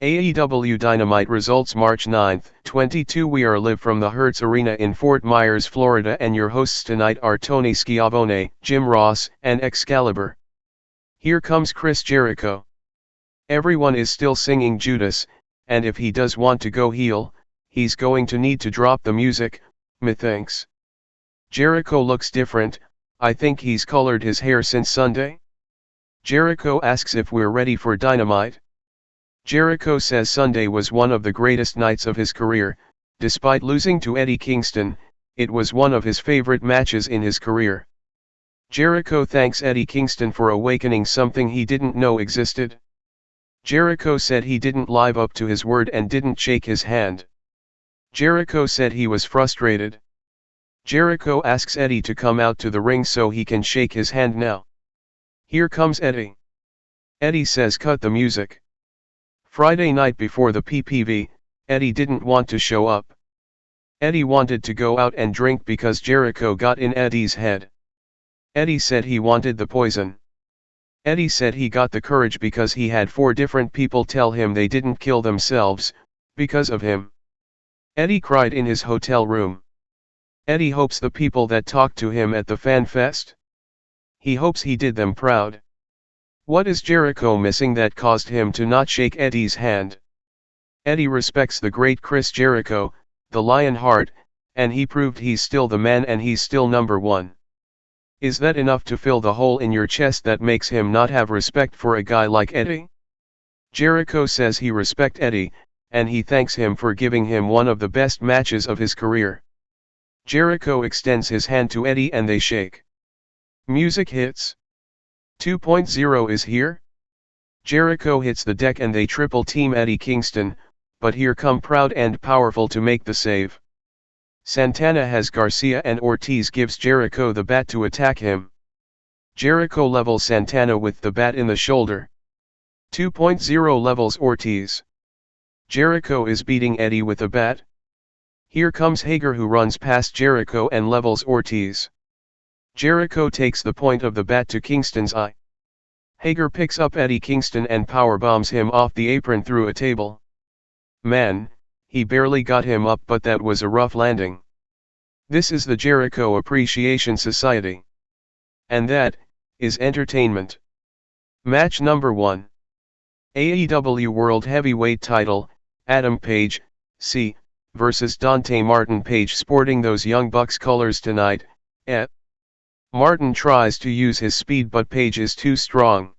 AEW Dynamite Results March 9, 22. We are live from the Hertz Arena in Fort Myers, Florida, and your hosts tonight are Tony Schiavone, Jim Ross, and Excalibur. Here comes Chris Jericho. Everyone is still singing Judas, and if he does want to go heel, he's going to need to drop the music, methinks. Jericho looks different. I think he's colored his hair since Sunday. Jericho asks if we're ready for Dynamite. Jericho says Sunday was one of the greatest nights of his career. Despite losing to Eddie Kingston, it was one of his favorite matches in his career. Jericho thanks Eddie Kingston for awakening something he didn't know existed. Jericho said he didn't live up to his word and didn't shake his hand. Jericho said he was frustrated. Jericho asks Eddie to come out to the ring so he can shake his hand now. Here comes Eddie. Eddie says cut the music. Friday night before the PPV, Eddie didn't want to show up. Eddie wanted to go out and drink because Jericho got in Eddie's head. Eddie said he wanted the poison. Eddie said he got the courage because he had 4 different people tell him they didn't kill themselves, because of him. Eddie cried in his hotel room. Eddie hopes the people that talked to him at the Fan Fest? He hopes he did them proud. What is Jericho missing that caused him to not shake Eddie's hand? Eddie respects the great Chris Jericho, the Lionheart, and he proved he's still the man and he's still number one. Is that enough to fill the hole in your chest that makes him not have respect for a guy like Eddie? Jericho says he respects Eddie, and he thanks him for giving him one of the best matches of his career. Jericho extends his hand to Eddie and they shake. Music hits. 2.0 is here. Jericho hits the deck and they triple team Eddie Kingston, but here come Proud and Powerful to make the save. Santana has Garcia and Ortiz gives Jericho the bat to attack him. Jericho levels Santana with the bat in the shoulder. 2.0 levels Ortiz. Jericho is beating Eddie with a bat. Here comes Hager who runs past Jericho and levels Ortiz. Jericho takes the point of the bat to Kingston's eye. Hager picks up Eddie Kingston and powerbombs him off the apron through a table. Man, he barely got him up, but that was a rough landing. This is the Jericho Appreciation Society. And that is entertainment. Match number 1. AEW World Heavyweight Title, Adam Page, C, versus Dante Martin. Page sporting those Young Bucks colors tonight. Martin tries to use his speed but Page is too strong.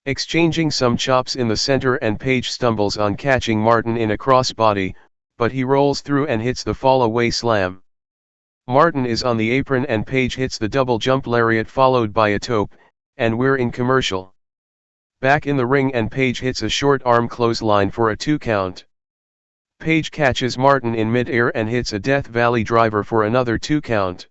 Exchanging some chops in the center and Page stumbles on catching Martin in a crossbody, but he rolls through and hits the fall-away slam. Martin is on the apron and Page hits the double jump lariat followed by a tope, and we're in commercial. Back in the ring and Page hits a short arm clothesline for a 2 count. Page catches Martin in mid-air and hits a Death Valley driver for another 2 count.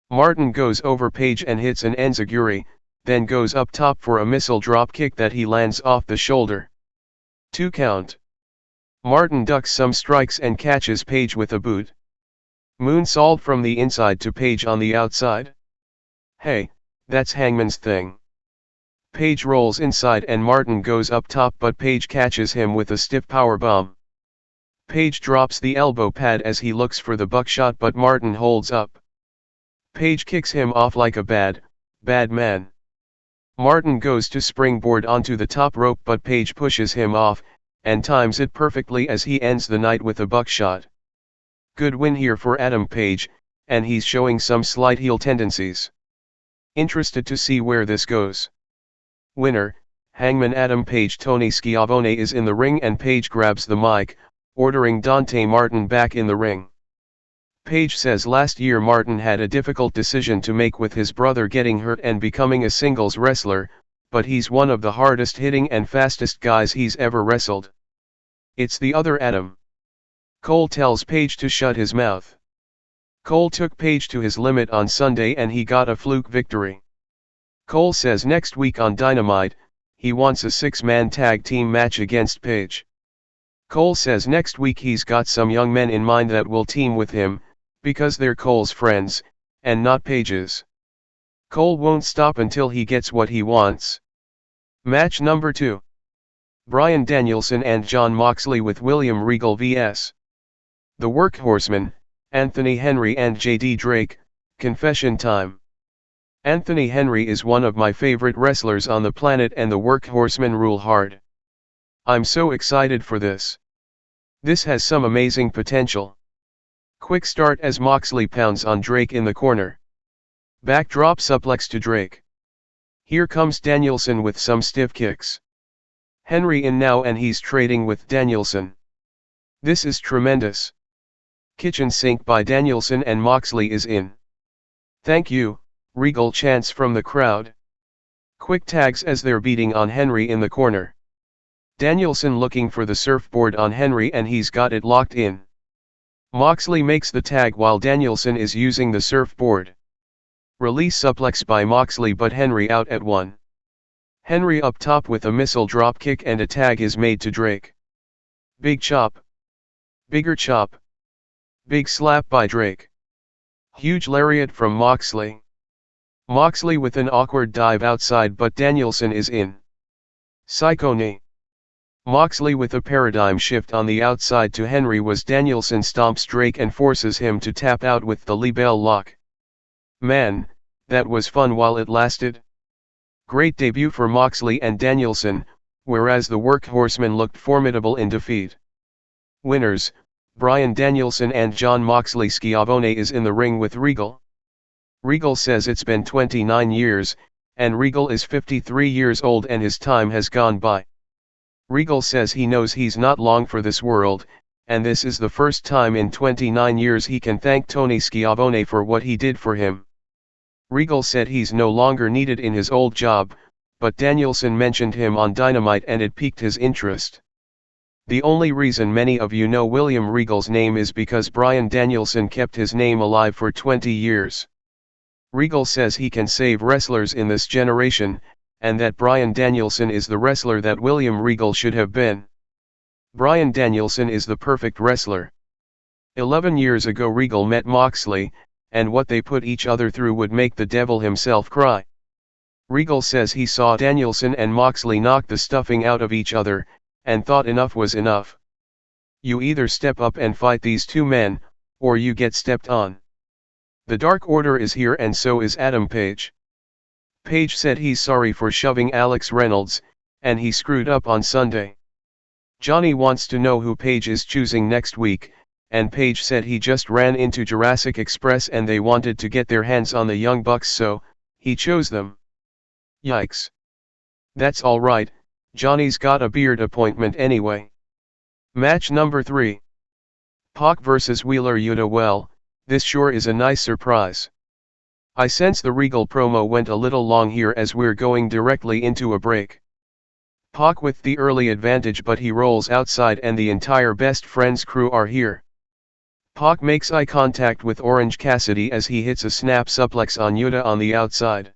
Martin goes over Page and hits an enziguri, then goes up top for a missile drop kick that he lands off the shoulder. 2 count. Martin ducks some strikes and catches Page with a boot. Moonsault from the inside to Page on the outside. Hey, that's Hangman's thing. Page rolls inside and Martin goes up top but Page catches him with a stiff powerbomb. Page drops the elbow pad as he looks for the buckshot but Martin holds up. Page kicks him off like a bad man. Martin goes to springboard onto the top rope but Page pushes him off, and times it perfectly as he ends the night with a buckshot. Good win here for Adam Page, and he's showing some slight heel tendencies. Interested to see where this goes. Winner, Hangman Adam Page. Tony Schiavone is in the ring and Page grabs the mic, ordering Dante Martin back in the ring. Page says last year Martin had a difficult decision to make with his brother getting hurt and becoming a singles wrestler, but he's one of the hardest hitting and fastest guys he's ever wrestled. It's the other Adam. Cole tells Page to shut his mouth. Cole took Page to his limit on Sunday and he got a fluke victory. Cole says next week on Dynamite, he wants a 6-man tag team match against Page. Cole says next week he's got some young men in mind that will team with him, because they're Cole's friends, and not Page's. Cole won't stop until he gets what he wants. Match number 2. Bryan Danielson and Jon Moxley with William Regal vs. The Workhorsemen, Anthony Henry and JD Drake. Confession time. Anthony Henry is one of my favorite wrestlers on the planet and the Workhorsemen rule hard. I'm so excited for this. This has some amazing potential. Quick start as Moxley pounds on Drake in the corner. Backdrop suplex to Drake. Here comes Danielson with some stiff kicks. Henry in now and he's trading with Danielson. This is tremendous. Kitchen sink by Danielson and Moxley is in. Thank you, Regal chants from the crowd. Quick tags as they're beating on Henry in the corner. Danielson looking for the surfboard on Henry and he's got it locked in. Moxley makes the tag while Danielson is using the surfboard. Release suplex by Moxley but Henry out at one. Henry up top with a missile drop kick and a tag is made to Drake. Big chop. Bigger chop. Big slap by Drake. Huge lariat from Moxley. Moxley with an awkward dive outside but Danielson is in. Psycho knee. Moxley with a paradigm shift on the outside to Henry was Danielson stomps Drake and forces him to tap out with the Lebel lock. Man, that was fun while it lasted. Great debut for Moxley and Danielson, whereas the Workhorsemen looked formidable in defeat. Winners, Bryan Danielson and Jon Moxley. Schiavone is in the ring with Regal. Regal says it's been 29 years, and Regal is 53 years old and his time has gone by. Regal says he knows he's not long for this world, and this is the first time in 29 years he can thank Tony Schiavone for what he did for him. Regal said he's no longer needed in his old job, but Danielson mentioned him on Dynamite and it piqued his interest. The only reason many of you know William Regal's name is because Bryan Danielson kept his name alive for 20 years. Regal says he can save wrestlers in this generation, and that Bryan Danielson is the wrestler that William Regal should have been. Bryan Danielson is the perfect wrestler. 11 years ago Regal met Moxley, and what they put each other through would make the devil himself cry. Regal says he saw Danielson and Moxley knock the stuffing out of each other, and thought enough was enough. You either step up and fight these two men, or you get stepped on. The Dark Order is here and so is Adam Page. Page said he's sorry for shoving Alex Reynolds, and he screwed up on Sunday. Johnny wants to know who Page is choosing next week, and Page said he just ran into Jurassic Express and they wanted to get their hands on the Young Bucks so, he chose them. Yikes. That's alright, Johnny's got a beard appointment anyway. Match number 3. Pac vs Wheeler Yuta. Well, this sure is a nice surprise. I sense the Regal promo went a little long here as we're going directly into a break. Pac with the early advantage but he rolls outside and the entire Best Friends crew are here. Pac makes eye contact with Orange Cassidy as he hits a snap suplex on Yuta on the outside.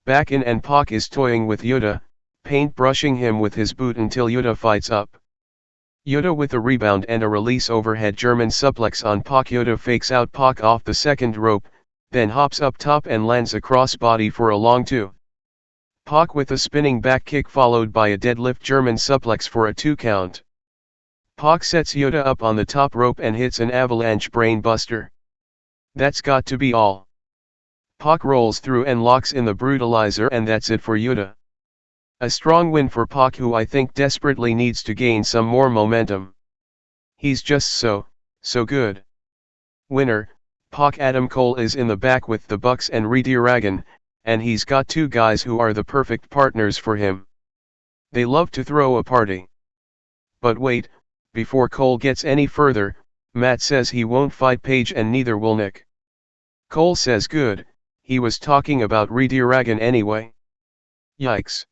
Back in and Pac is toying with Yuta, paint brushing him with his boot until Yuta fights up. Yuta with a rebound and a release overhead German suplex on Pac. Yuta fakes out Pac off the second rope, then hops up top and lands a crossbody for a long 2. Pac with a spinning back kick followed by a deadlift German suplex for a 2 count. Pac sets Yuta up on the top rope and hits an avalanche brain buster. That's got to be all. Pac rolls through and locks in the brutalizer and that's it for Yuta. A strong win for Pac who I think desperately needs to gain some more momentum. He's just so good. Winner, Pac. Adam Cole is in the back with the Bucks and Redragon, and he's got 2 guys who are the perfect partners for him. They love to throw a party. But wait, before Cole gets any further, Matt says he won't fight Page and neither will Nick. Cole says good, he was talking about Redragon anyway. Yikes.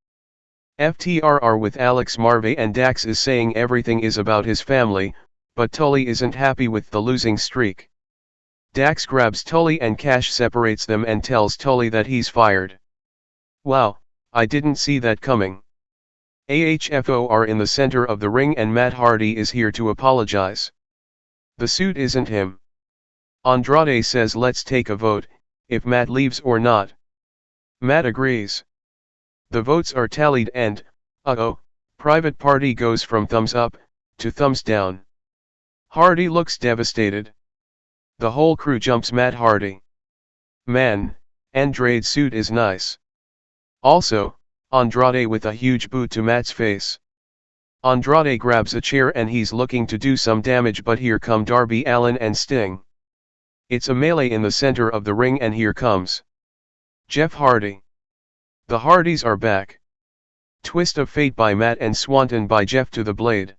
FTRR with Alex Marvey and Dax is saying everything is about his family, but Tully isn't happy with the losing streak. Dax grabs Tully and Cash separates them and tells Tully that he's fired. Wow, I didn't see that coming. AHFO are in the center of the ring and Matt Hardy is here to apologize. The suit isn't him. Andrade says let's take a vote, if Matt leaves or not. Matt agrees. The votes are tallied and, uh-oh, Private Party goes from thumbs up to thumbs down. Hardy looks devastated. The whole crew jumps Matt Hardy. Man, Andrade's suit is nice. Also, Andrade with a huge boot to Matt's face. Andrade grabs a chair and he's looking to do some damage, but here come Darby Allin and Sting. It's a melee in the center of the ring and here comes Jeff Hardy. The Hardys are back. Twist of Fate by Matt and Swanton by Jeff to the blade.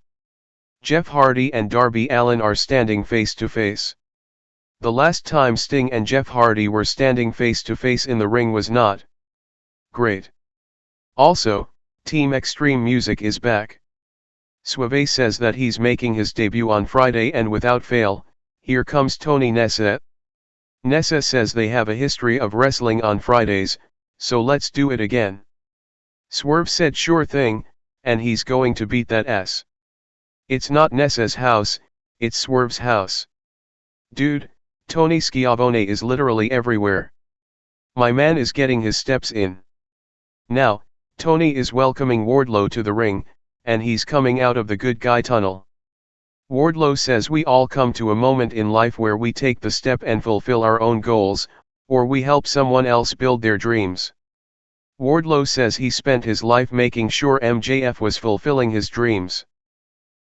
Jeff Hardy and Darby Allin are standing face to face. The last time Sting and Jeff Hardy were standing face to face in the ring was not great. Also, Team Extreme Music is back. Suave says that he's making his debut on Friday and without fail, here comes Tony Nese. Nese says they have a history of wrestling on Fridays, so let's do it again. Swerve said sure thing, and he's going to beat that ass. It's not Nese's house, it's Swerve's house. Dude, Tony Schiavone is literally everywhere. My man is getting his steps in. Now, Tony is welcoming Wardlow to the ring, and he's coming out of the good guy tunnel. Wardlow says we all come to a moment in life where we take the step and fulfill our own goals, or we help someone else build their dreams. Wardlow says he spent his life making sure MJF was fulfilling his dreams.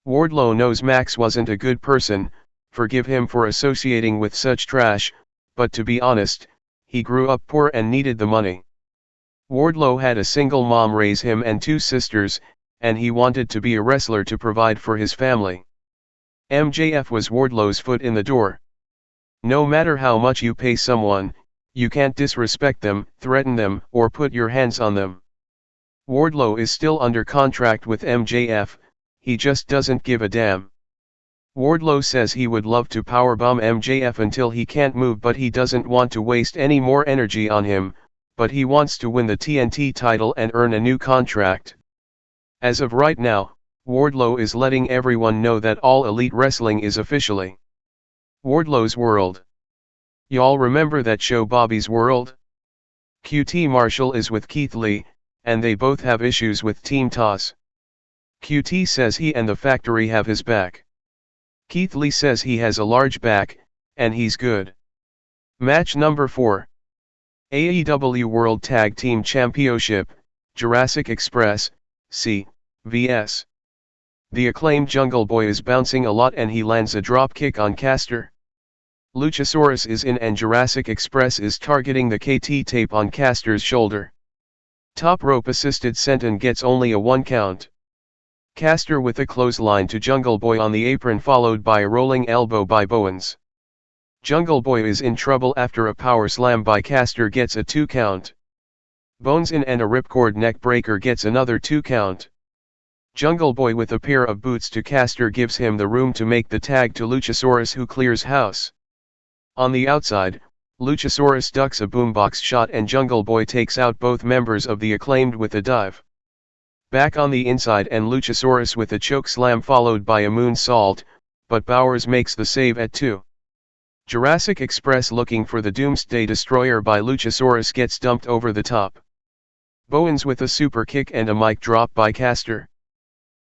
Wardlow knows Max wasn't a good person, forgive him for associating with such trash, but to be honest, he grew up poor and needed the money. Wardlow had a single mom raise him and 2 sisters, and he wanted to be a wrestler to provide for his family. MJF was Wardlow's foot in the door. No matter how much you pay someone, you can't disrespect them, threaten them, or put your hands on them. Wardlow is still under contract with MJF, he just doesn't give a damn. Wardlow says he would love to powerbomb MJF until he can't move, but he doesn't want to waste any more energy on him, but he wants to win the TNT title and earn a new contract. As of right now, Wardlow is letting everyone know that All Elite Wrestling is officially Wardlow's World. Y'all remember that show Bobby's World? QT Marshall is with Keith Lee, and they both have issues with Team Taz. QT says he and the Factory have his back. Keith Lee says he has a large back, and he's good. Match number 4. AEW World Tag Team Championship, Jurassic Express, C. vs. The Acclaimed Jungle Boy is bouncing a lot and he lands a drop kick on Caster. Luchasaurus is in and Jurassic Express is targeting the KT tape on Caster's shoulder. Top rope assisted senton gets only a 1 count. Caster with a clothesline to Jungle Boy on the apron followed by a rolling elbow by Bowens. Jungle Boy is in trouble after a power slam by Caster gets a 2 count. Bones in and a ripcord neck breaker gets another 2 count. Jungle Boy with a pair of boots to Caster gives him the room to make the tag to Luchasaurus, who clears house. On the outside, Luchasaurus ducks a boombox shot and Jungle Boy takes out both members of the Acclaimed with a dive. Back on the inside and Luchasaurus with a choke slam followed by a moonsault, but Bowers makes the save at 2. Jurassic Express looking for the Doomsday Destroyer by Luchasaurus gets dumped over the top. Bowens with a super kick and a mic drop by Caster.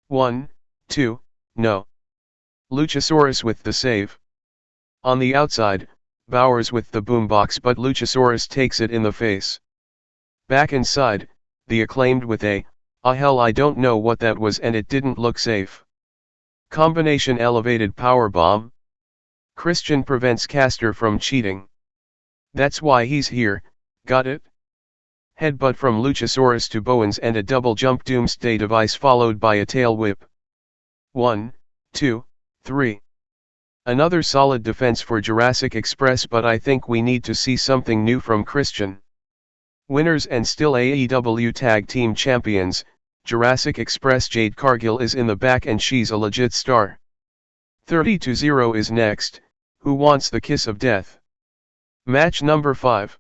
1, 2, no. Luchasaurus with the save. On the outside, Bowers with the boombox but Luchasaurus takes it in the face. Back inside, the Acclaimed with a, "Ah hell I don't know what that was and it didn't look safe." Combination elevated powerbomb. Christian prevents Caster from cheating. That's why he's here, got it? Headbutt from Luchasaurus to Bowens and a double jump Doomsday device followed by a tail whip. 1, 2, 3. Another solid defense for Jurassic Express, but I think we need to see something new from Christian. Winners and still AEW Tag Team Champions, Jurassic Express Jade Cargill is in the back and she's a legit star. 30-0 is next, who wants the kiss of death? Match number 5.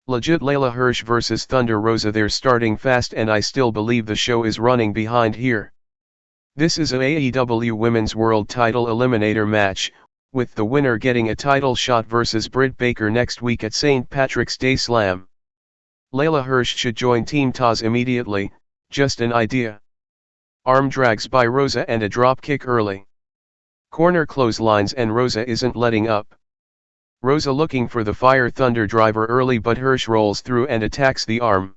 Legit Leyla Hirsch vs Thunder Rosa. They're starting fast and I still believe the show is running behind here. This is a AEW Women's World Title Eliminator match, with the winner getting a title shot versus Britt Baker next week at St. Patrick's Day Slam. Leyla Hirsch should join Team Taz immediately, just an idea. Arm drags by Rosa and a drop kick early. Corner clotheslines and Rosa isn't letting up. Rosa looking for the Fire Thunder driver early, but Hirsch rolls through and attacks the arm.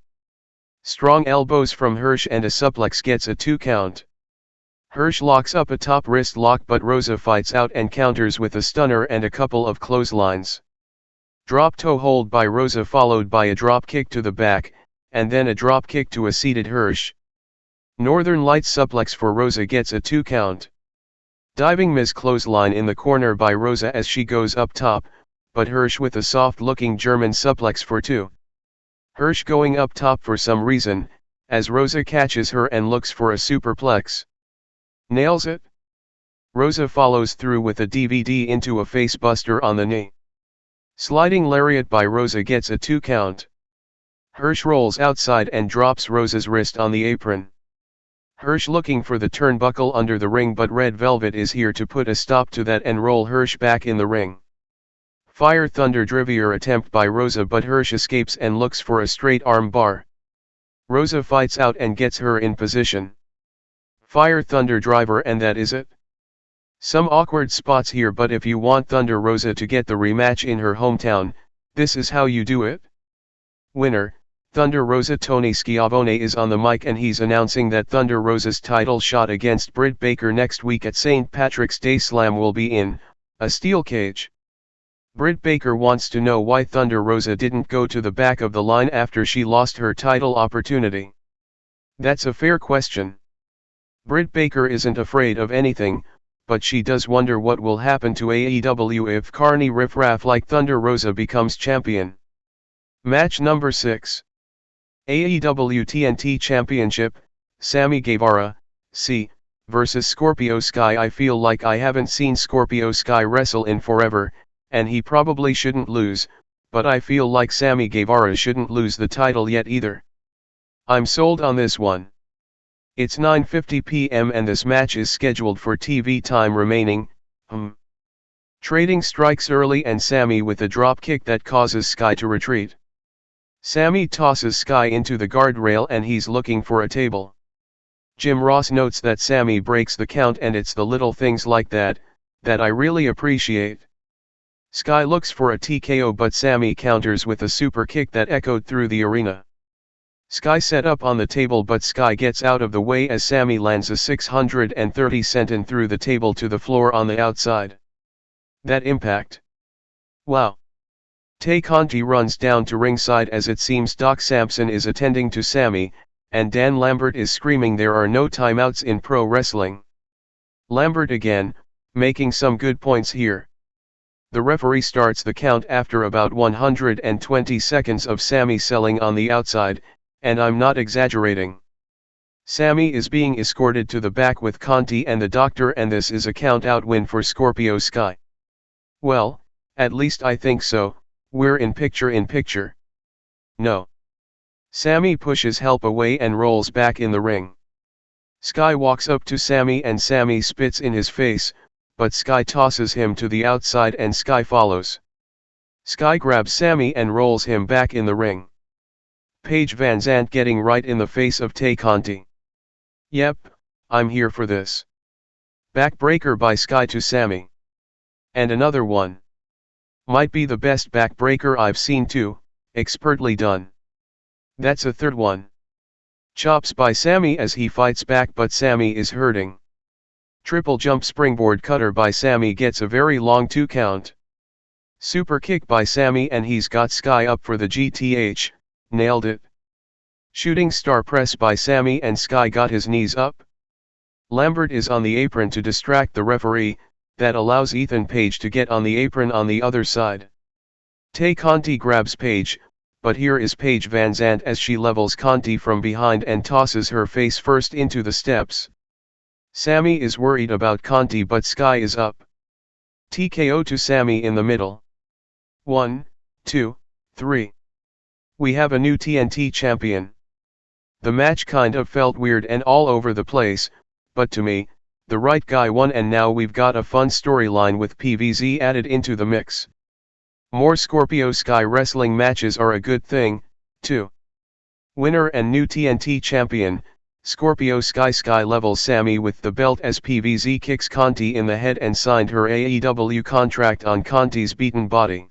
Strong elbows from Hirsch and a suplex gets a 2 count. Hirsch locks up a top wrist lock, but Rosa fights out and counters with a stunner and a couple of clotheslines. Drop toe hold by Rosa followed by a drop kick to the back, and then a drop kick to a seated Hirsch. Northern Lights suplex for Rosa gets a 2 count. Diving miss clothesline in the corner by Rosa as she goes up top, but Hirsch with a soft-looking German suplex for 2. Hirsch going up top for some reason, as Rosa catches her and looks for a superplex. Nails it. Rosa follows through with a DVD into a facebuster on the knee. Sliding lariat by Rosa gets a 2 count. Hirsch rolls outside and drops Rosa's wrist on the apron. Hirsch looking for the turnbuckle under the ring, but Red Velvet is here to put a stop to that and roll Hirsch back in the ring. Fire Thunder Drivier attempt by Rosa, but Hirsch escapes and looks for a straight arm bar. Rosa fights out and gets her in position. Fire Thunder driver, and that is it. Some awkward spots here, but if you want Thunder Rosa to get the rematch in her hometown, this is how you do it. Winner, Thunder Rosa. Tony Schiavone is on the mic and he's announcing that Thunder Rosa's title shot against Britt Baker next week at St. Patrick's Day Slam will be in a steel cage. Britt Baker wants to know why Thunder Rosa didn't go to the back of the line after she lost her title opportunity. That's a fair question. Britt Baker isn't afraid of anything, but she does wonder what will happen to AEW if carny riffraff like Thunder Rosa becomes champion. Match number 6. AEW TNT Championship, Sammy Guevara, C, vs Scorpio Sky. I feel like I haven't seen Scorpio Sky wrestle in forever, and he probably shouldn't lose, but I feel like Sammy Guevara shouldn't lose the title yet either. I'm sold on this one. It's 9:50 p.m. and this match is scheduled for TV time remaining. Trading strikes early and Sammy with a drop kick that causes Sky to retreat. Sammy tosses Sky into the guardrail and he's looking for a table. Jim Ross notes that Sammy breaks the count, and it's the little things like that I really appreciate. Sky looks for a TKO, but Sammy counters with a super kick that echoed through the arena. Sky set up on the table, but Sky gets out of the way as Sammy lands a 630 senton through the table to the floor on the outside. That impact. Wow. Tay Conti runs down to ringside as it seems Doc Sampson is attending to Sammy, and Dan Lambert is screaming there are no timeouts in pro wrestling. Lambert again, making some good points here. The referee starts the count after about 120 seconds of Sammy selling on the outside, and I'm not exaggerating. Sammy is being escorted to the back with Conti and the doctor, and this is a count-out win for Scorpio Sky. Well, at least I think so. We're in picture. No. Sammy pushes help away and rolls back in the ring. Sky walks up to Sammy and Sammy spits in his face, but Sky tosses him to the outside and Sky follows. Sky grabs Sammy and rolls him back in the ring. Paige Van Zandt getting right in the face of Tay Conti. Yep, I'm here for this. Backbreaker by Sky to Sammy. And another one. Might be the best backbreaker I've seen too, expertly done. That's a third one. Chops by Sammy as he fights back, but Sammy is hurting. Triple jump springboard cutter by Sammy gets a very long 2 count. Super kick by Sammy and he's got Sky up for the GTH, nailed it. Shooting star press by Sammy and Sky got his knees up. Lambert is on the apron to distract the referee, that allows Ethan Page to get on the apron on the other side. Tay Conti grabs Page, but here is Paige Van Zandt as she levels Conti from behind and tosses her face first into the steps. Sammy is worried about Conti, but Sky is up. TKO to Sammy in the middle. 1, 2, 3. We have a new TNT champion. The match kind of felt weird and all over the place, but to me, the right guy won, and now we've got a fun storyline with PVZ added into the mix. More Scorpio Sky wrestling matches are a good thing, too. Winner and new TNT champion, Scorpio Sky levels Sammy with the belt as PVZ kicks Conti in the head and signed her AEW contract on Conti's beaten body.